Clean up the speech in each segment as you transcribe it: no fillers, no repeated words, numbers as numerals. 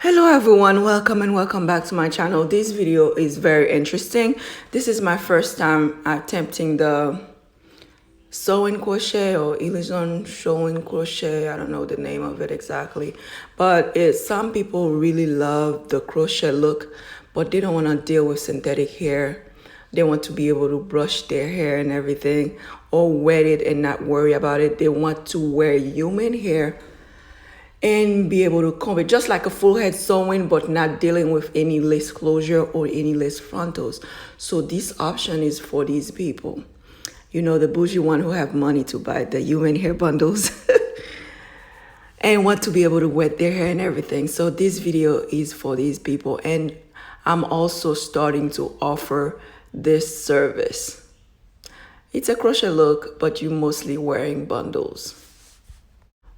Hello everyone, welcome and welcome back to my channel. This video is very interesting. This is my first time attempting the sewing crochet or illusion sewing crochet. I don't know the name of it exactly, but some people really love the crochet look, but they don't want to deal with synthetic hair. They want to be able to brush their hair and everything, or wet it and not worry about it. They want to wear human hair and be able to comb it just like a full head sewing, but not dealing with any lace closure or any lace frontals. So this option is for these people, you know, the bougie one who have money to buy the human hair bundles and want to be able to wet their hair and everything. So this video is for these people, and I'm also starting to offer this service. It's a crochet look, but you're mostly wearing bundles.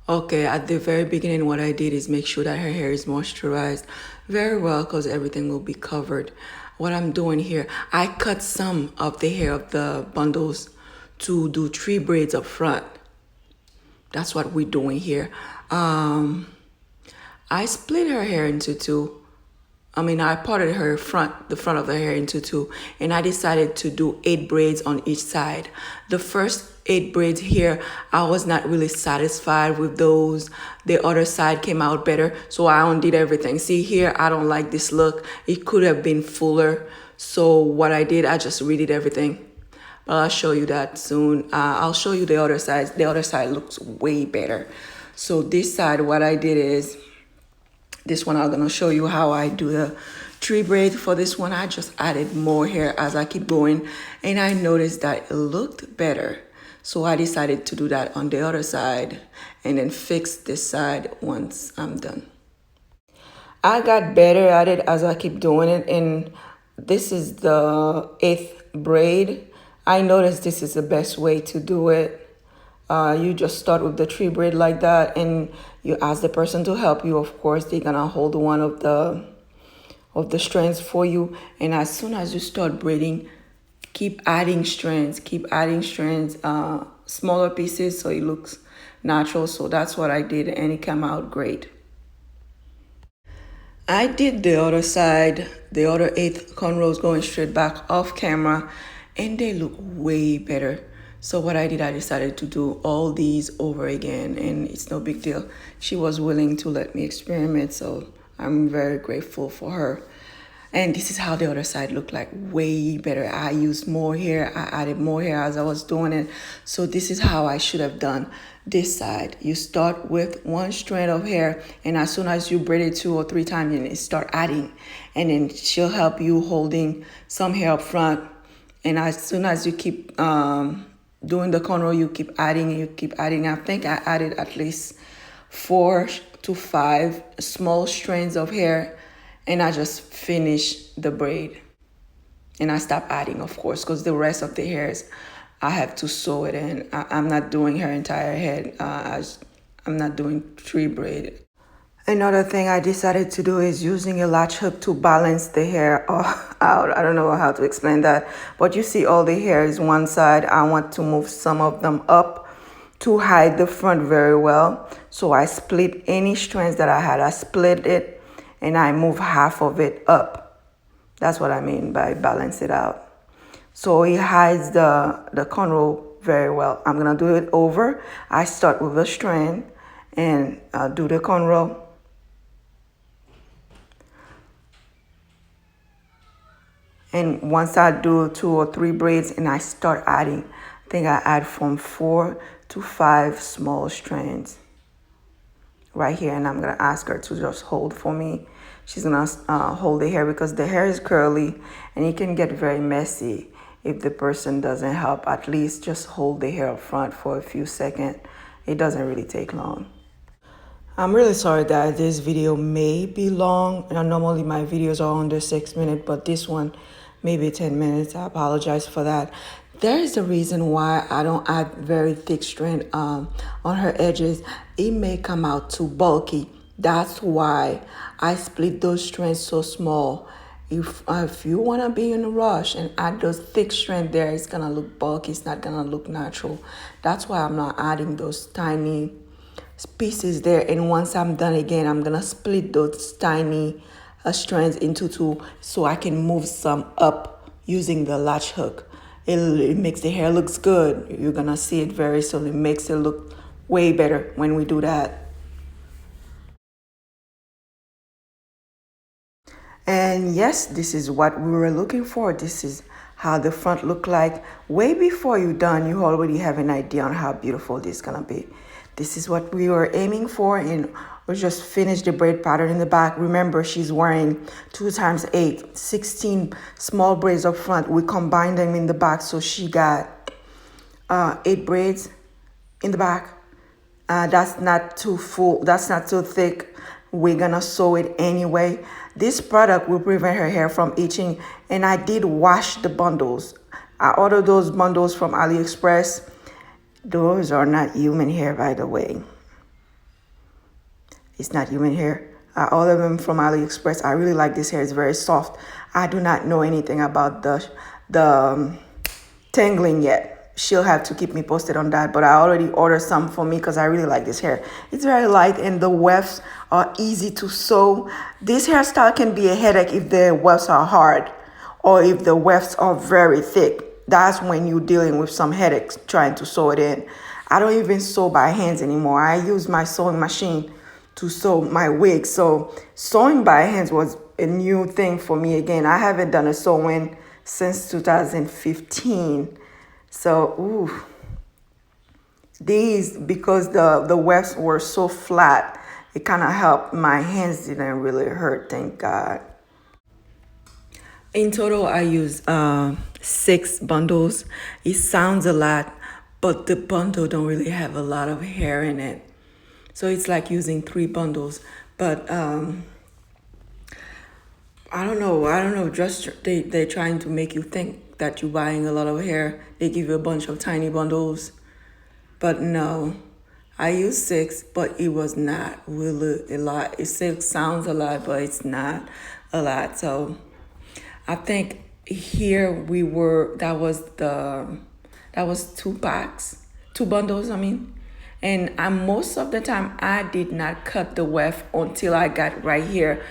Okay, at the very beginning, what I did is make sure that her hair is moisturized very well because everything will be covered. What I'm doing here, I cut some of the hair of the bundles to do 3 braids up front. That's what we're doing here. I split her hair into 2. I parted the front of the hair into 2, and I decided to do 8 braids on each side. The first 8 braids here, I was not really satisfied with those. The other side came out better, so I undid everything. See here, I don't like this look. It could have been fuller. So what I did, I just redid everything. But I'll show you that soon. I'll show you the other side. The other side looks way better. So this side, what I did is, this one I'm gonna show you how I do the 3 braids. For this one, I just added more hair as I keep going, and I noticed that it looked better. So I decided to do that on the other side and then fix this side once I'm done. I got better at it as I keep doing it, and this is the 8th braid. I noticed this is the best way to do it. You just start with the 3 braid like that, and you ask the person to help you. Of course, they're gonna hold one of the strands for you, and as soon as you start braiding, keep adding strands, smaller pieces so it looks natural. So that's what I did, and it came out great. I did the other side, the other 8 cornrows going straight back off camera, and they look way better. So what I did, I decided to do all these over again, and it's no big deal. She was willing to let me experiment, so I'm very grateful for her. And this is how the other side looked like, way better. I used more hair, I added more hair as I was doing it. So this is how I should have done this side. You start with 1 strand of hair, and as soon as you braid it 2 or 3 times, you start adding. And then she'll help you holding some hair up front. And as soon as you keep doing the cornrow, you keep adding. I think I added at least 4 to 5 small strands of hair, and I just finished the braid. And I stopped adding, of course, because the rest of the hairs, I have to sew it in. I'm not doing her entire head. I'm not doing 3 braid. Another thing I decided to do is using a latch hook to balance the hair out. I don't know how to explain that, but you see all the hair is one side. I want to move some of them up to hide the front very well. So I split any strands that I had. I split it and I move half of it up. That's what I mean by balance it out. So it hides the cornrow very well. I'm gonna do it over. I start with a strand and do the cornrow. And once I do 2 or 3 braids and I start adding, I think I add from 4 to 5 small strands right here. And I'm gonna ask her to just hold for me. She's gonna hold the hair because the hair is curly and it can get very messy if the person doesn't help. At least just hold the hair up front for a few seconds. It doesn't really take long. I'm really sorry that this video may be long. Normally my videos are under 6 minutes, but this one maybe 10 minutes. I apologize for that. There is a reason why I don't add very thick strand on her edges. It may come out too bulky. That's why I split those strands so small. If you want to be in a rush and add those thick strands there, it's going to look bulky. It's not going to look natural. That's why I'm not adding those tiny pieces there, and once I'm done again, I'm gonna split those tiny strands into two so I can move some up using the latch hook. It makes the hair looks good. You're gonna see it very soon. It makes it look way better when we do that. And yes, this is what we were looking for. This is how the front look like. Way before you're done, you already have an idea on how beautiful this is gonna be. This is what we were aiming for, and we just finished the braid pattern in the back. Remember, she's wearing 2 times 8, 16 small braids up front. We combined them in the back, so she got 8 braids in the back. That's not too full, that's not too thick. We're gonna sew it anyway. This product will prevent her hair from itching, and I did wash the bundles. I ordered those bundles from AliExpress. Those are not human hair, by the way. It's not human hair. I ordered them from AliExpress. I really like this hair. It's very soft. I do not know anything about the tangling yet. She'll have to keep me posted on that, but I already ordered some for me because I really like this hair. It's very light and the wefts are easy to sew. This hairstyle can be a headache if the wefts are hard or if the wefts are very thick. That's when you're dealing with some headaches trying to sew it in. I don't even sew by hands anymore. I use my sewing machine to sew my wig. So sewing by hands was a new thing for me again. I haven't done a sewing since 2015. So, ooh, these, because the wefts were so flat, it kind of helped. My hands didn't really hurt, thank God. In total, I use 6 bundles. It sounds a lot, but the bundle don't really have a lot of hair in it. So it's like using 3 bundles. But I don't know. Just they're trying to make you think that you're buying a lot of hair. They give you a bunch of tiny bundles. But no, I used 6, but it was not really a lot. It still sounds a lot, but it's not a lot. So I think here we were, that was 2 packs, 2 bundles, I mean. And most of the time, I did not cut the weft until I got right here.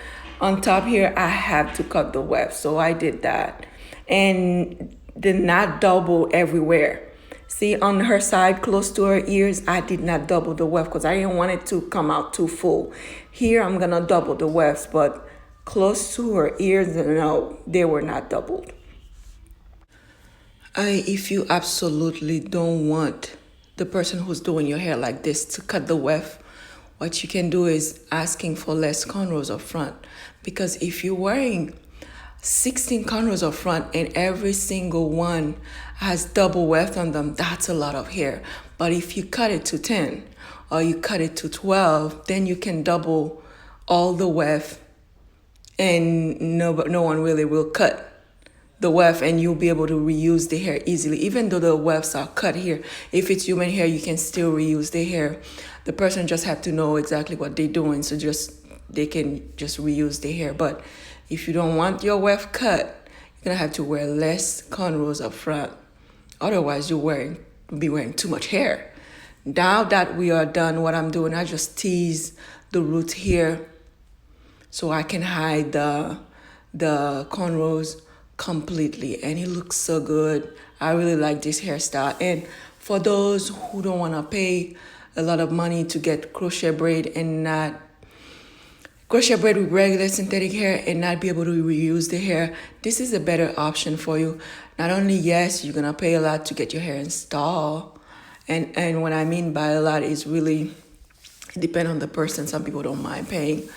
On top here, I have to cut the weft, so I did that. And did not double everywhere. See, on her side, close to her ears, I did not double the weft because I didn't want it to come out too full. Here, I'm gonna double the wefts, but close to her ears, no, they were not doubled. If you absolutely don't want the person who's doing your hair like this to cut the weft, what you can do is asking for less cornrows up front. Because if you're wearing 16 cornrows up front and every single one has double weft on them, that's a lot of hair. But if you cut it to 10 or you cut it to 12, then you can double all the weft and no one really will cut the weft, and you'll be able to reuse the hair easily. Even though the wefts are cut here, if it's human hair, you can still reuse the hair. The person just have to know exactly what they're doing, so they can just reuse the hair. But if you don't want your weft cut, you're gonna have to wear less cornrows up front. Otherwise, you'll be wearing too much hair. Now that we are done, what I'm doing, I just tease the roots here so I can hide the cornrows completely, and it looks so good. I really like this hairstyle. And for those who don't want to pay a lot of money to get crochet braid with regular synthetic hair and not be able to reuse the hair, this is a better option for you. Not only, yes, you're gonna pay a lot to get your hair installed, and what I mean by a lot is really depend on the person. Some people don't mind paying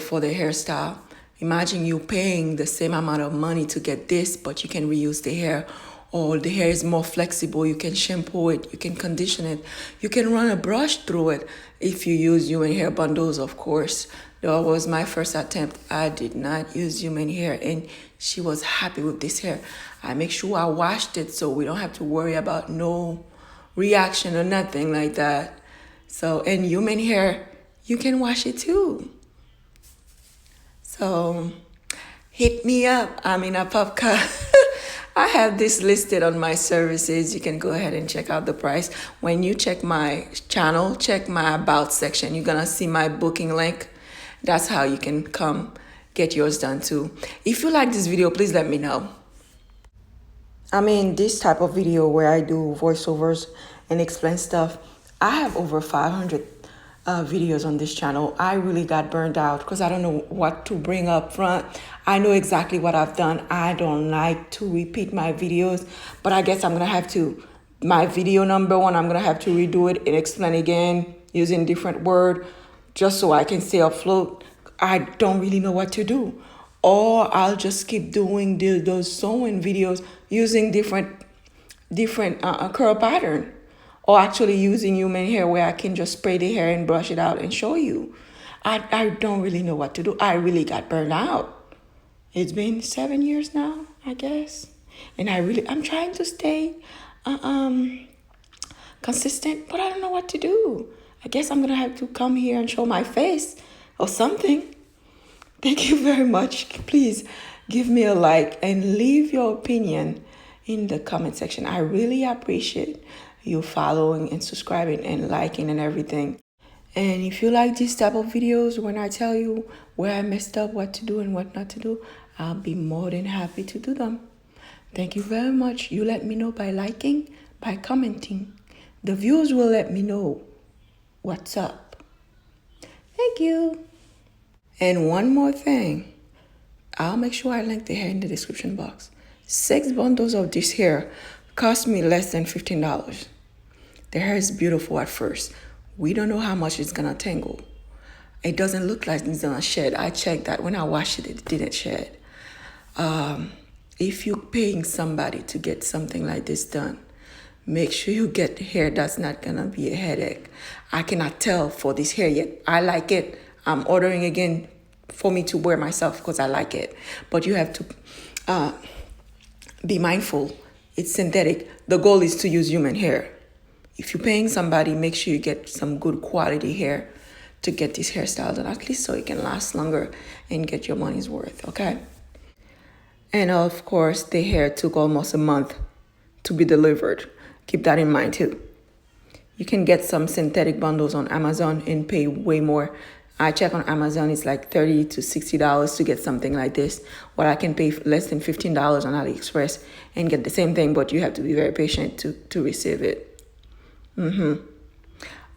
for their hairstyle. Imagine you paying the same amount of money to get this, but you can reuse the hair, or the hair is more flexible. You can shampoo it, you can condition it, you can run a brush through it if you use human hair bundles, of course. That was my first attempt. I did not use human hair, and she was happy with this hair. I make sure I washed it so we don't have to worry about no reaction or nothing like that. So, and human hair, you can wash it too. So hit me up. I'm in a Apopka. I have this listed on my services. You can go ahead and check out the price. When you check my channel, check my about section. You're gonna see my booking link. That's how you can come get yours done too. If you like this video, please let me know. I mean, this type of video where I do voiceovers and explain stuff, I have over 500 videos on this channel. I really got burned out because I don't know what to bring up front. I know exactly what I've done. I don't like to repeat my videos, but I guess I'm gonna have to, my video number one, I'm gonna have to redo it and explain again using different word just so I can stay afloat. I don't really know what to do. Or I'll just keep doing those sewing videos using different curl pattern, or actually using human hair where I can just spray the hair and brush it out and show you. I don't really know what to do. I really got burned out. It's been 7 years now, I guess. And I'm trying to stay consistent, but I don't know what to do. I guess I'm gonna have to come here and show my face or something. Thank you very much. Please give me a like and leave your opinion in the comment section. I really appreciate you following and subscribing and liking and everything. And if you like this type of videos, when I tell you where I messed up, what to do and what not to do, I'll be more than happy to do them. Thank you very much. You let me know by liking, by commenting. The viewers will let me know what's up. Thank you. And one more thing, I'll make sure I link the hair in the description box. 6 bundles of this hair cost me less than $15. The hair is beautiful at first. We don't know how much it's gonna tangle. It doesn't look like it's gonna shed. I checked that. When I washed it, it didn't shed. If you're paying somebody to get something like this done, make sure you get hair that's not gonna be a headache. I cannot tell for this hair yet. I like it. I'm ordering again for me to wear myself because I like it. But you have to be mindful. It's synthetic. The goal is to use human hair. If you're paying somebody, make sure you get some good quality hair to get this hairstyle done, at least so it can last longer and get your money's worth, okay? And of course, the hair took almost a month to be delivered. Keep that in mind too. You can get some synthetic bundles on Amazon and pay way more. I check on Amazon, it's like $30 to $60 to get something like this. Well, I can pay less than $15 on AliExpress and get the same thing, but you have to be very patient to receive it.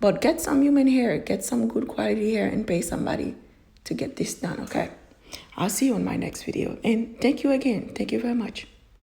But get some human hair, get some good quality hair and pay somebody to get this done, okay? I'll see you on my next video. And thank you again. Thank you very much.